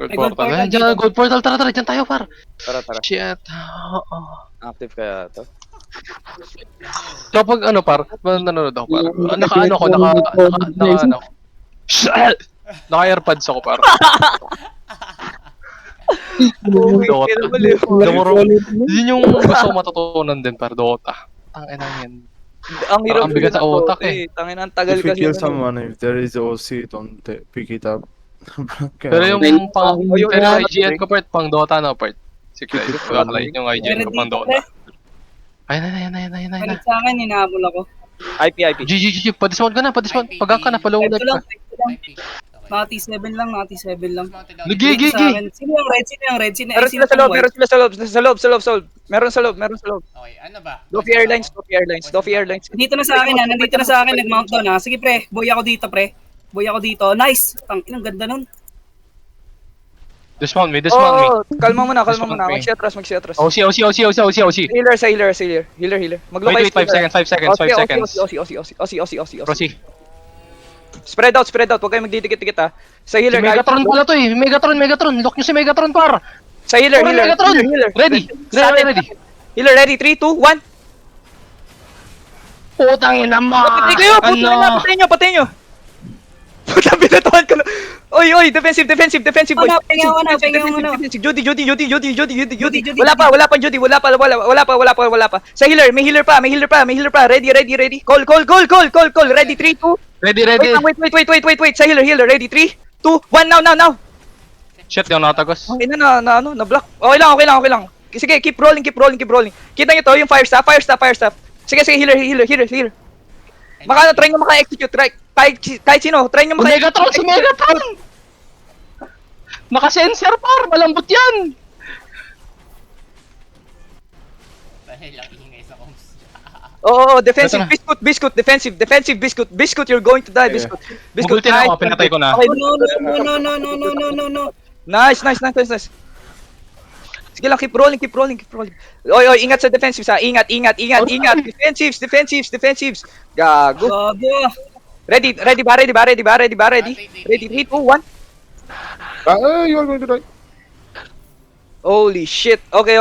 Gold Ay, gold portal. portal. Diyan, gold portal. Tara, dyan tayo, par. Tara. Shit. Oo. Active kaya to. So, pag ano, par, nanonood ako, par. Naka-ano ko, ano. Shit! Naka-airpods ako, par. Dota. Yun yung gusto ko matutunan din, par. Dota. Ang ina yan. Ang hirap Ang bigat sa utak Tangin ang tagal If you kasi. kill nun eh. someone, if there is OC, don't pick it up. Pero yung yung pero mga- IGN ko, part, pang Dota na, part. Si Clay, Sige, kakalain yung IGN ko pang Dota. Ayun na. Palit sa akin, hinahabol ako. IP. GG, pa-dismount ka na, pa-dismount. Pagka ka na, pa-low Ito life lang, ka. ito lang. IP. Naka T7 lang, naka T7 lang. Gigi! Sa akin. Sino yung red? Sino yung red? Sino Meron sino sila sa loob, yung meron white? sila sa loob. Meron sa loob. Okay, ano ba? Doffy Airlines. Nandito na sa akin, ha. Nandito na sa akin. Nag-mount down, ha. Sige, pre. Boy ako dito, pre. Boy ako dito. Nice! Ang inang ganda nun. Dismount me. Oh, kalma muna. Dismount me. Mag-siatras. OC. Healer. Wait, 5 seconds. OC. Proceed. Spread out. Huwag kayong magdidikit-dikit ha. Sa Si healer, Megatron pala to eh. Megatron. Lock nyo si Megatron, par. Sa healer. Megatron. Ready. Healer, ready. 3, 2, 1. Putang ina mo. Patay nyo. Puta, pinatuhan ko na. Oy, defensive, boy. Ano, pengaw na. Defensive. Judy. Wala pa, Judy. Wala pa. Sa healer, may healer pa. Ready. Call. Ready, 3, 2. Ready. Wait. Sa healer. Ready, 3, 2, 1, now. Shit, yung nakatagos. Ang ina na block. Okay lang. Sige, keep rolling. Kita nyo to, yung fire staff. Sige, healer. Baka try nyo maka-execute, right? Kahit sino, try nyo maka-execute. Si Megatron! Naka-sensor, par. Malambot yan. Dahil lang ingay sa comms. Oo, defensive, Ito biscuit, defensive, biscuit, you're going to die, Yeah. biscuit. Bugultin ako, pinatay ko na. Okay, No. nice. Sige lang, keep rolling. Oy, ingat sa defensive ha. Ingat. Defensives. Gago. Gago. Ready ba? Ready, 3, 2, 1. You are going to die. Holy shit. Okay.